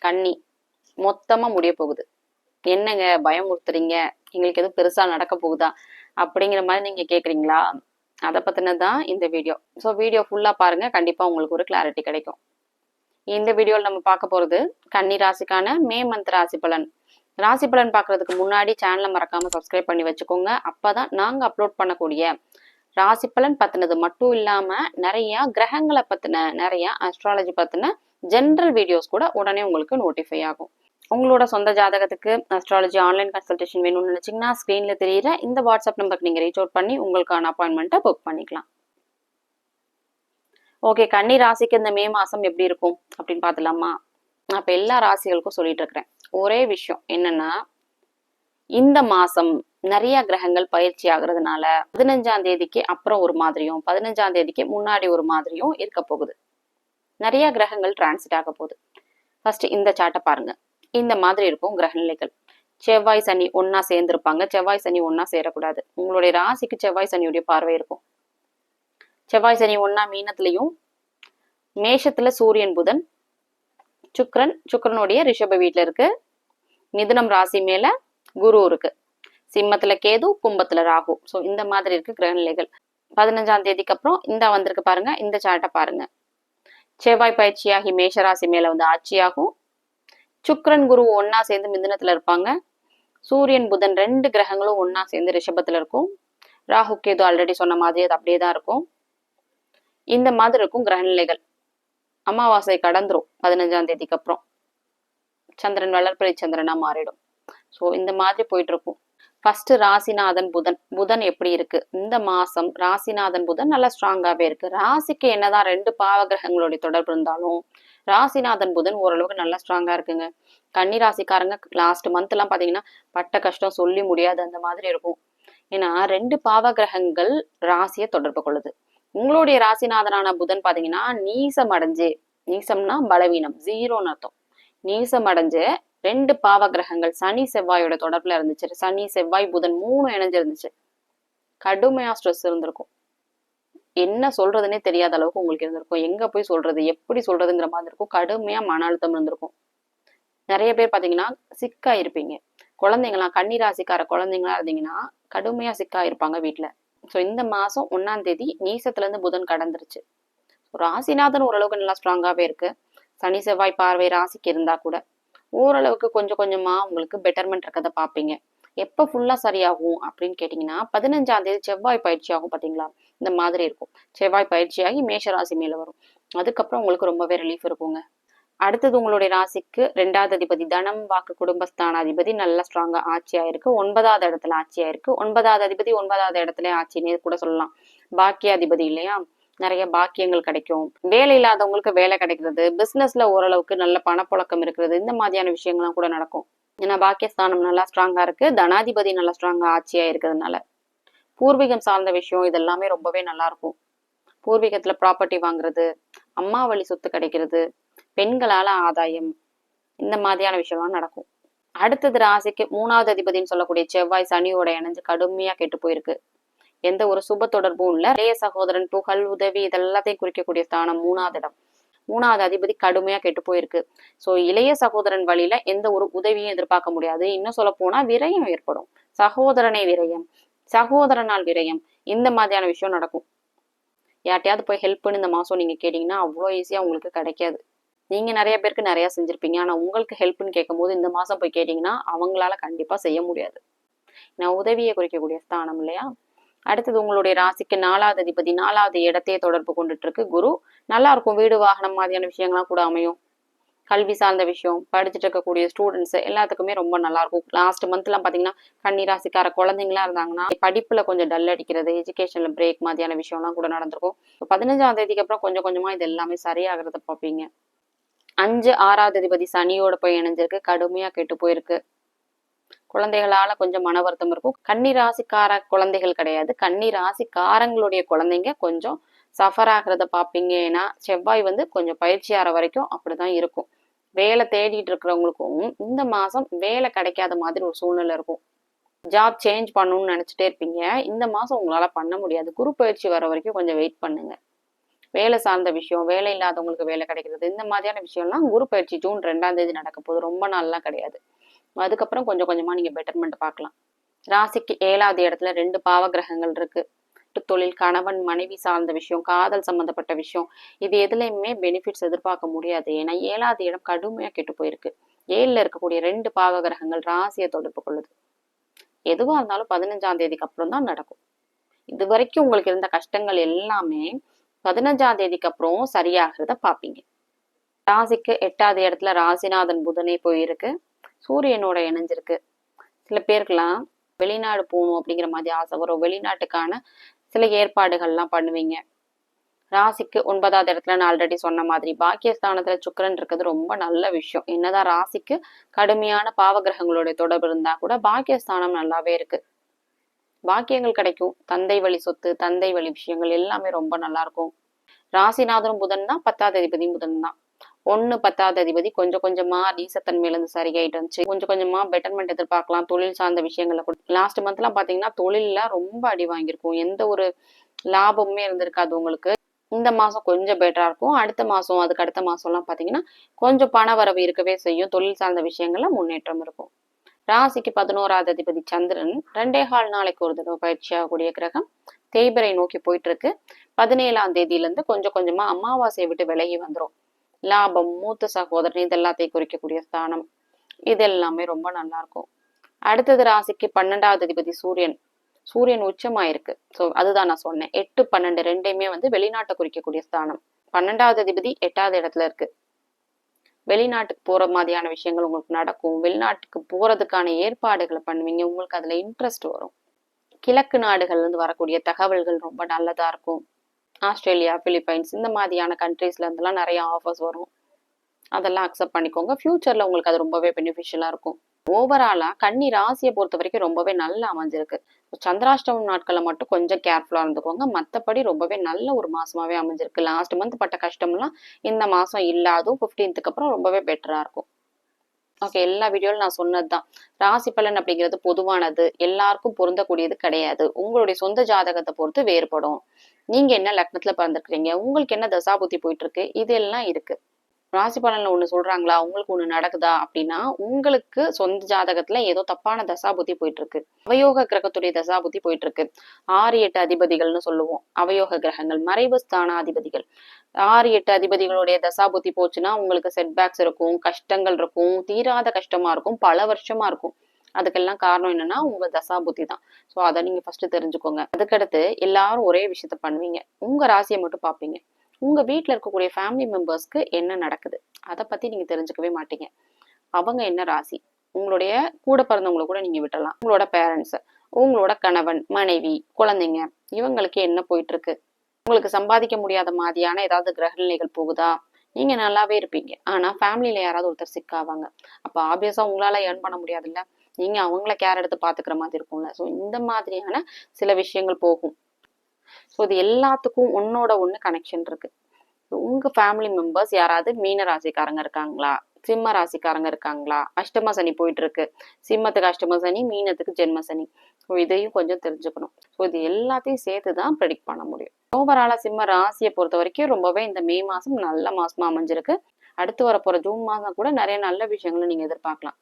கன்னி மொத்தமா முடிய போகுது. என்னங்க பயமுறுத்துறீங்க, எங்களுக்கு எதுவும் பெருசா நடக்க போகுதா அப்படிங்கிற மாதிரி நீங்க கேக்குறீங்களா? அதை பத்தினதான் இந்த வீடியோ. ஸோ வீடியோ ஃபுல்லா பாருங்க, கண்டிப்பா உங்களுக்கு ஒரு கிளாரிட்டி கிடைக்கும். இந்த வீடியோவில் நம்ம பார்க்க போறது கன்னி ராசிக்கான மே மந்த் ராசி பலன். ராசி பலன் பார்க்கறதுக்கு முன்னாடி சேனலை மறக்காம சப்ஸ்கிரைப் பண்ணி வச்சுக்கோங்க. அப்பதான் நாங்க அப்லோட் பண்ணக்கூடிய ராசி பலன் பத்தினது மட்டும் இல்லாம நிறைய கிரகங்களை பத்தின, நிறைய அஸ்ட்ராலஜி பத்தின ஜென்ரல் வீடியோஸ் கூட உடனே உங்களுக்கு நோட்டிஃபை ஆகும். உங்களோட சொந்த ஜாதகத்துக்கு அஸ்ட்ராலஜி ஆன்லைன் கன்சல்டேஷன் வேணும்னு நினைச்சீங்கன்னா ஸ்கிரீன்ல தெரியுற இந்த வாட்ஸ்அப் நம்பருக்கு நீங்க ரீச் அவுட் பண்ணி உங்களுக்கான அப்பாயின்மெண்ட்டை புக் பண்ணிக்கலாம். ஓகே, கன்னி ராசிக்கு இந்த மே மாசம் எப்படி இருக்கும் அப்படின்னு பாத்துலாமா? நான் இப்ப எல்லா ராசிகளுக்கும் சொல்லிட்டு இருக்கிறேன் ஒரே விஷயம் என்னன்னா, இந்த மாசம் நிறைய கிரகங்கள் பயிற்சி ஆகுறதுனால 15ஆம் தேதிக்கு அப்புறம் ஒரு மாதிரியும் 15ஆம் தேதிக்கு முன்னாடி ஒரு மாதிரியும் இருக்க போகுது. நிறைய கிரகங்கள் டிரான்சிட் ஆக போகுது. ஃபர்ஸ்ட் இந்த சார்ட்டை பாருங்க. இந்த மாதிரி இருக்கும் கிரகநிலைகள். செவ்வாய் சனி ஒன்னா சேர்ந்திருப்பாங்க. செவ்வாய் சனி ஒன்னா சேரக்கூடாது. உங்களுடைய ராசிக்கு செவ்வாய் சனியுடைய பார்வை இருக்கும். செவ்வாய் சனி ஒன்னா மீனத்திலையும், மேஷத்துல சூரியன் புதன், சுக்கிரனுடைய ரிஷப வீட்டுல இருக்கு. மிதுனம் ராசி மேல குரு இருக்கு. சிம்மத்துல கேது, கும்பத்துல ராகு. ஸோ இந்த மாதிரி இருக்கு கிரகநிலைகள். 15ஆம் தேதிக்கு அப்புறம் இந்த வந்திருக்கு பாருங்க. இந்த சார்ட்டை பாருங்க. செவ்வாய் பயிற்சியாகி மேஷ ராசி மேல வந்து ஆட்சியாகும். சுக்கிரன் குரு ஒன்னா சேர்ந்து மிதுனத்துல இருப்பாங்க. சூரியன் புதன் 2 கிரகங்களும் ஒன்னா சேர்ந்து ரிஷபத்துல இருக்கும். ராகு கேது ஆல்ரெடி சொன்ன மாதிரி அது அப்படியே தான் இருக்கும். இந்த மாதிரி இருக்கும் கிரகநிலைகள். அமாவாசை கடந்துரும் 15ஆம் தேதிக்கு அப்புறம். சந்திரன் வளர்பிறை சந்திரனா மாறிடும். ஸோ இந்த மாதிரி போயிட்டு இருக்கும். ஃபர்ஸ்ட் ராசிநாதன் புதன். புதன் எப்படி இருக்கு இந்த மாசம்? ராசிநாதன் புதன் நல்லா ஸ்ட்ராங்காவே இருக்கு. ராசிக்கு என்னதான் 2 பாவ கிரகங்களுடைய தொடர்பு இருந்தாலும் ராசிநாதன் புதன் ஓரளவுக்கு நல்லா ஸ்ட்ராங்கா இருக்குங்க. கன்னி ராசிக்காரங்க லாஸ்ட் மந்த் எல்லாம் பாத்தீங்கன்னா பட்ட கஷ்டம் சொல்லி முடியாது அந்த மாதிரி இருக்கும். ஏன்னா 2 பாவ கிரகங்கள் ராசியை தொடர்பு கொள்ளுது. உங்களுடைய ராசிநாதனான புதன் பாத்தீங்கன்னா நீசம் அடைஞ்சு, நீசம்னா பலவீனம், ஜீரோன்னு அர்த்தம். நீசம் அடைஞ்சு 2 பாவ கிரகங்கள் சனி செவ்வாயோட தொடர்புல இருந்துச்சு. சனி செவ்வாய் புதன் 3 இணைஞ்சிருந்துச்சு. கடுமையா ஸ்ட்ரெஸ் இருந்திருக்கும். என்ன சொல்றதுன்னே தெரியாத அளவுக்கு உங்களுக்கு இருந்திருக்கும். எங்க போய் சொல்றது, எப்படி சொல்றதுங்கிற மாதிரி இருக்கும். கடுமையா மன அழுத்தம் இருந்திருக்கும். நிறைய பேர் பாத்தீங்கன்னா சிக்கா இருப்பீங்க. குழந்தைங்களாம் கன்னி ராசிக்கார குழந்தைங்களா இருந்தீங்கன்னா கடுமையா சிக்கா இருப்பாங்க வீட்டுல. ஸோ இந்த மாசம் 1ஆம் தேதி நீசத்துல இருந்து புதன் கடந்துருச்சு. ராசிநாதன் ஓரளவுக்கு நல்லா ஸ்ட்ராங்காவே இருக்கு. சனி செவ்வாய் பார்வை ராசிக்கு இருந்தா கூட ஓரளவுக்கு கொஞ்சம் கொஞ்சமா உங்களுக்கு பெட்டர்மெண்ட் இருக்கதை பார்ப்பீங்க. எப்ப ஃபுல்லா சரியாகும் அப்படின்னு கேட்டீங்கன்னா 15ஆம் தேதி செவ்வாய் பயிற்சி ஆகும் பாத்தீங்களா? இந்த மாதிரி இருக்கும். செவ்வாய் பயிற்சியாகி மேஷ ராசி மேல வரும். அதுக்கப்புறம் உங்களுக்கு ரொம்பவே ரிலீஃப் இருக்குங்க. அடுத்தது உங்களுடைய ராசிக்கு 2வது அதிபதி தனம் வாக்கு குடும்பஸ்தானாதிபதி நல்ல ஸ்ட்ராங்கா ஆட்சி ஆயிருக்கு. 9வது இடத்துல ஆட்சி ஆயிருக்கு. 9வது அதிபதி 9வது இடத்துல ஆட்சினே கூட சொல்லலாம். பாக்கியாதிபதி இல்லையா? நிறைய பாக்கியங்கள் கிடைக்கும். வேலை இல்லாதவங்களுக்கு வேலை கிடைக்கிறது, பிசினஸ்ல ஓரளவுக்கு நல்ல பணப்புழக்கம் இருக்கிறது, இந்த மாதிரியான விஷயங்கள்லாம் கூட நடக்கும். ஏன்னா பாக்கியஸ்தானம் நல்லா ஸ்ட்ராங்கா இருக்கு. தனாதிபதி நல்லா ஸ்ட்ராங்கா ஆட்சியா இருக்கிறதுனால பூர்வீகம் சார்ந்த விஷயம் இதெல்லாமே ரொம்பவே நல்லா இருக்கும். பூர்வீகத்துல ப்ராப்பர்ட்டி வாங்குறது, அம்மா வழி சொத்து கிடைக்கிறது, பெண்களால ஆதாயம், இந்த மாதிரியான விஷயம்லாம் நடக்கும். அடுத்தது ராசிக்கு 3வது அதிபதினு சொல்லக்கூடிய செவ்வாய் சனியோட இணைஞ்சு கடுமையா கெட்டு போயிருக்கு. எந்த ஒரு சுப தொடர்பும் இல்ல. இளைய சகோதரன் புகழ் உதவி இதெல்லாத்தையும் குறிக்கக்கூடிய ஸ்தானம் 3வது இடம். 3வது அதிபதி கடுமையா கெட்டு போயிருக்கு. சோ இளைய சகோதரன் வழியில எந்த ஒரு உதவியும் எதிர்பார்க்க முடியாது. இன்னும் சொல்ல போனா விரயம் ஏற்படும். சகோதரனை விரயம், சகோதரனால் விரயம், இந்த மாதிரியான விஷயம் நடக்கும். யார்ட்டையாவது போய் ஹெல்ப்னு இந்த மாசம் நீங்க கேட்டீங்கன்னா அவ்வளோ ஈஸியா உங்களுக்கு கிடைக்காது. நீங்க நிறைய பேருக்கு நிறைய செஞ்சிருப்பீங்க. ஆனா உங்களுக்கு ஹெல்ப்னு கேட்கும் போது இந்த மாசம் போய் கேட்டீங்கன்னா அவங்களால கண்டிப்பா செய்ய முடியாது. நான் உதவியை குறிக்கக்கூடிய ஸ்தானம் இல்லையா? அடுத்தது உங்களுடைய ராசிக்கு 4வது அதிபதி 4வது இடத்தையே தொடர்பு கொண்டுட்டு இருக்கு குரு. நல்லா இருக்கும். வீடு வாகனம் மாதிரியான விஷயங்கள்லாம் கூட அமையும். கல்வி சார்ந்த விஷயம், படிச்சுட்டு இருக்கக்கூடிய ஸ்டூடெண்ட்ஸ் எல்லாத்துக்குமே ரொம்ப நல்லா இருக்கும். லாஸ்ட் மந்த் எல்லாம் பாத்தீங்கன்னா கன்னி ராசிக்கார குழந்தைங்களா இருந்தாங்கன்னா படிப்புல கொஞ்சம் டல் அடிக்கிறது, எஜுகேஷன்ல பிரேக் மாதிரியான விஷயம் எல்லாம் கூட நடந்திருக்கும். 15ஆம் தேதிக்கு அப்புறம் கொஞ்சம் கொஞ்சமா இது எல்லாமே சரியாகிறத பார்ப்பீங்க. 5 6வது அதிபதி சனியோட போய் இணைஞ்சிருக்கு. கடுமையா கெட்டு போயிருக்கு. குழந்தைகளால கொஞ்சம் மன வருத்தம் இருக்கும். கன்னி ராசிக்கார குழந்தைகள் கிடையாது, கன்னி ராசிக்காரங்களுடைய குழந்தைங்க கொஞ்சம் சஃபர் ஆகிறத பார்ப்பீங்க. ஏன்னா செவ்வாய் வந்து கொஞ்சம் பயிற்சி ஆற வரைக்கும் அப்படிதான் இருக்கும். வேலை தேடிட்டு இருக்கிறவங்களுக்கும் இந்த மாசம் வேலை கிடைக்காத மாதிரி ஒரு சூழ்நிலை இருக்கும். ஜாப் சேஞ்ச் பண்ணணும்னு நினைச்சிட்டே இருப்பீங்க. இந்த மாசம் உங்களால பண்ண முடியாது. குரு பயிற்சி வர வரைக்கும் கொஞ்சம் வெயிட் பண்ணுங்க. வேலை சார்ந்த விஷயம், வேலை இல்லாதவங்களுக்கு வேலை கிடைக்கிறது, இந்த மாதிரியான விஷயம்லாம் குரு பயிற்சி ஜூன் 2ஆம் தேதி நடக்க போகுது. ரொம்ப நாள்லாம் கிடையாது. அதுக்கப்புறம் கொஞ்சம் கொஞ்சமா நீங்க பெட்டர்மெண்ட் பார்க்கலாம். ராசிக்கு 7வது இடத்துல 2 பாவ கிரகங்கள் இருக்கு. தொழில், கணவன் மனைவி சார்ந்த விஷயம், காதல் சம்பந்தப்பட்ட விஷயம், இது எதுலையுமே பெனிஃபிட்ஸ் எதிர்பார்க்க முடியாது. ஏன்னா 7வது இடம் கடுமையா கெட்டு போயிருக்கு. 7ல இருக்கக்கூடிய 2 பாவ கிரகங்கள் ராசியை தொடர்பு கொள்ளுது. எதுவா இருந்தாலும் 15ஆம் தேதிக்கு அப்புறம் தான் நடக்கும். இது வரைக்கும் உங்களுக்கு இருந்த கஷ்டங்கள் எல்லாமே 15ஆம் தேதிக்கு அப்புறம் சரியாகிறத பாப்பீங்க. ராசிக்கு 8வது இடத்துல ராசிநாதன் புதனே போயிருக்கு, சூரியனோட இணைஞ்சிருக்கு. சில பேருக்கெல்லாம் வெளிநாடு போகணும் அப்படிங்கிற மாதிரி ஆசை வரும். வெளிநாட்டுக்கான சில ஏற்பாடுகள்லாம் பண்ணுவீங்க. ராசிக்கு 9வது இடத்துல நான் ஆல்ரெடி சொன்ன மாதிரி பாக்கியஸ்தானத்துல சுக்கிரன் இருக்கிறது ரொம்ப நல்ல விஷயம். என்னதான் ராசிக்கு கடுமையான பாவகிரகங்களுடைய தொடர்பு இருந்தா கூட பாக்கியஸ்தானம் நல்லாவே இருக்கு. பாக்கியங்கள் கிடைக்கும். தந்தை வழி சொத்து, தந்தை வழி விஷயங்கள் எல்லாமே ரொம்ப நல்லா இருக்கும். ராசிநாதனும் புதன் தான், 10வது அதிபதி புதன் தான். 10வது அதிபதி கொஞ்சம் கொஞ்சமா நீசத்தன்மையில இருந்து சரியாயிட்டு இருந்துச்சு. கொஞ்சம் கொஞ்சமா பெட்டர்மெண்ட் எதிர்பார்க்கலாம். தொழில் சார்ந்த விஷயங்கள்ல கூட லாஸ்ட் மந்த் எல்லாம் பாத்தீங்கன்னா தொழில ரொம்ப அடி வாங்கியிருக்கும். எந்த ஒரு லாபமுமே இருந்திருக்காது உங்களுக்கு. இந்த மாசம் கொஞ்சம் பெட்டரா இருக்கும். அடுத்த மாசம், அதுக்கு அடுத்த மாசம் எல்லாம் பாத்தீங்கன்னா கொஞ்சம் பண வரவு இருக்கவே செய்யும். தொழில் சார்ந்த விஷயங்கள்ல முன்னேற்றம் இருக்கும். ராசிக்கு 11வது அதிபதி சந்திரன் 2.25 நாளைக்கு ஒரு தடவை பயிற்சி ஆகக்கூடிய கிரகம் தேய்பிரை நோக்கி போயிட்டு இருக்கு. 17ஆம் தேதியில இருந்து கொஞ்சம் கொஞ்சமா அமாவாசையை விட்டு விலகி வந்துடும். லாபம், மூத்த சகோதரன், இது எல்லாத்தையும் குறிக்கக்கூடிய ஸ்தானம். இது எல்லாமே ரொம்ப நல்லா இருக்கும். அடுத்தது ராசிக்கு 12வது அதிபதி சூரியன். சூரியன் உச்சமாயிருக்கு. ஸோ அதுதான் நான் சொன்னேன். 8, 12 ரெண்டையுமே வெளிநாட்டை குறிக்கக்கூடிய ஸ்தானம். 12வது அதிபதி 8வது இடத்துல இருக்கு. வெளிநாட்டுக்கு போற மாதிரியான விஷயங்கள் உங்களுக்கு நடக்கும். வெளிநாட்டுக்கு போறதுக்கான ஏற்பாடுகளை பண்ணுவீங்க. உங்களுக்கு அதுல இன்ட்ரெஸ்ட் வரும். கிழக்கு நாடுகள்ல இருந்து வரக்கூடிய தகவல்கள் ரொம்ப நல்லதா இருக்கும். ஆஸ்திரேலியா, பிலிப்பைன்ஸ் இந்த மாதிரியான கண்ட்ரீஸ்ல இருந்தெல்லாம் நிறைய ஆஃபர்ஸ் வரும். அதெல்லாம் அக்செப்ட் பண்ணிக்கோங்க. ஃபியூச்சர்ல உங்களுக்கு அது ரொம்பவே பெனிஃபிஷியலா இருக்கும். ஓவராலா கன்னி ராசியை பொறுத்த வரைக்கும் ரொம்பவே நல்லா அமைஞ்சிருக்கு. சந்திராஷ்டமம் நாட்களை மட்டும் கொஞ்சம் கேர்ஃபுல்லா இருந்துக்கோங்க. மற்றபடி ரொம்பவே நல்ல ஒரு மாசமாவே அமைஞ்சிருக்கு. லாஸ்ட் மந்த் பட்ட கஷ்டம்லாம் இந்த மாசம் இல்லாதும் 15க்கு அப்புறம் ரொம்பவே பெட்டரா இருக்கும். ஓகே, எல்லா வீடியோலும் நான் சொன்னதுதான். ராசி பலன் அப்படிங்கிறது பொதுவானது, எல்லாருக்கும் பொருந்தக்கூடியது கிடையாது. உங்களுடைய சொந்த ஜாதகத்தை பொறுத்து வேறுபடும். நீங்க என்ன லக்னத்துல பிறந்திருக்கிறீங்க, உங்களுக்கு என்ன தசாபுத்தி போயிட்டு இருக்கு, இதெல்லாம் இருக்கு. ராசி பலன்ல ஒண்ணு சொல்றாங்களா, உங்களுக்கு ஒண்ணு நடக்குதா அப்படின்னா உங்களுக்கு சொந்த ஜாதகத்துல ஏதோ தப்பான தசாபுத்தி போயிட்டு இருக்கு. அவயோக கிரகத்துடைய தசாபுத்தி போயிட்டு இருக்கு. 6, 8 அதிபதிகள்னு சொல்லுவோம். அவயோக கிரகங்கள், மறைவு ஸ்தானாதிபதிகள். 6, 8 அதிபதிகளுடைய தசாபுத்தி போச்சுன்னா உங்களுக்கு செட்பேக்ஸ் இருக்கும், கஷ்டங்கள் இருக்கும், தீராத கஷ்டமா இருக்கும், பல வருஷமா இருக்கும். அதுக்கெல்லாம் காரணம் என்னன்னா உங்க தசாபுத்தி தான். ஸோ அதை நீங்க ஃபர்ஸ்ட் தெரிஞ்சுக்கோங்க. அதுக்கடுத்து எல்லாரும் ஒரே விஷயத்த பண்ணுவீங்க. உங்க ராசியை மட்டும் பார்ப்பீங்க. உங்க வீட்டுல இருக்கக்கூடிய ஃபேமிலி மெம்பர்ஸ்க்கு என்ன நடக்குது அதை பத்தி நீங்க தெரிஞ்சுக்கவே மாட்டீங்க. அவங்க என்ன ராசி, உங்களுடைய கூட பிறந்தவங்களை கூட நீங்க விட்டலாம். உங்களோட பேரண்ட்ஸ், உங்களோட கணவன், மனைவி, குழந்தைங்க, இவங்களுக்கு என்ன போயிட்டு இருக்கு, உங்களுக்கு சம்பாதிக்க முடியாத மாதிரியான ஏதாவது கிரகநிலைகள் போகுதா, நீங்க நல்லாவே இருப்பீங்க. ஆனா ஃபேமிலியில யாராவது ஒருத்தர் சிக்காவாங்க. அப்ப ஆப்வியஸா உங்களால ஏர்ன் பண்ண முடியாதுல்ல, நீங்க அவங்கள கேர் எடுத்து பாத்துக்கிற மாதிரி இருக்கும்ல. ஸோ இந்த மாதிரியான சில விஷயங்கள் போகும். ஸோ இது எல்லாத்துக்கும் ஒன்னோட ஒண்ணு கனெக்ஷன் இருக்கு. உங்க ஃபேமிலி மெம்பர்ஸ் யாராவது மீன ராசிக்காரங்க இருக்காங்களா, சிம்ம ராசிக்காரங்க இருக்காங்களா, அஷ்டம சனி போயிட்டு இருக்கு. சிம்மத்துக்கு அஷ்டம சனி, மீனத்துக்கு ஜென்ம சனி. ஸோ இதையும் கொஞ்சம் தெரிஞ்சுக்கணும். ஸோ இது எல்லாத்தையும் சேர்த்துதான் ப்ரெடிக்ட் பண்ண முடியும். ஓவராலா சிம்ம ராசியை பொறுத்த வரைக்கும் ரொம்பவே இந்த மே மாசம் நல்ல மாசமா அமைஞ்சிருக்கு. அடுத்து வரப்போற ஜூன் மாசம் கூட நிறைய நல்ல விஷயங்களை நீங்க எதிர்பார்க்கலாம்.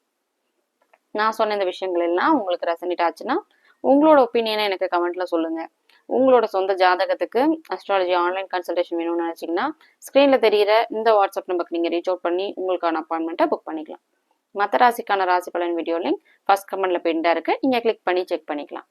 நான் சொன்ன இந்த விஷயங்கள் எல்லாம் உங்களுக்கு ரெசனேட் ஆச்சுன்னா உங்களோட ஒப்பீனியனை எனக்கு கமெண்ட்ல சொல்லுங்க. உங்களோட சொந்த ஜாதகத்துக்கு அஸ்ட்ராலஜி ஆன்லைன் கன்சல்டேஷன் வேணும்னு நினைச்சீங்கன்னா ஸ்கிரீன்ல தெரியிற இந்த வாட்ஸ்அப் நம்பருக்கு நீங்க ரீச் அவுட் பண்ணி உங்களுக்கான அப்பாயின்மெண்ட்டை புக் பண்ணிக்கலாம். மற்ற ராசிக்கான ராசி பலன் வீடியோ லிங்க் ஃபர்ஸ்ட் கமெண்ட்ல பின்டா இருக்கு, நீங்க கிளிக் பண்ணி செக் பண்ணிக்கலாம்.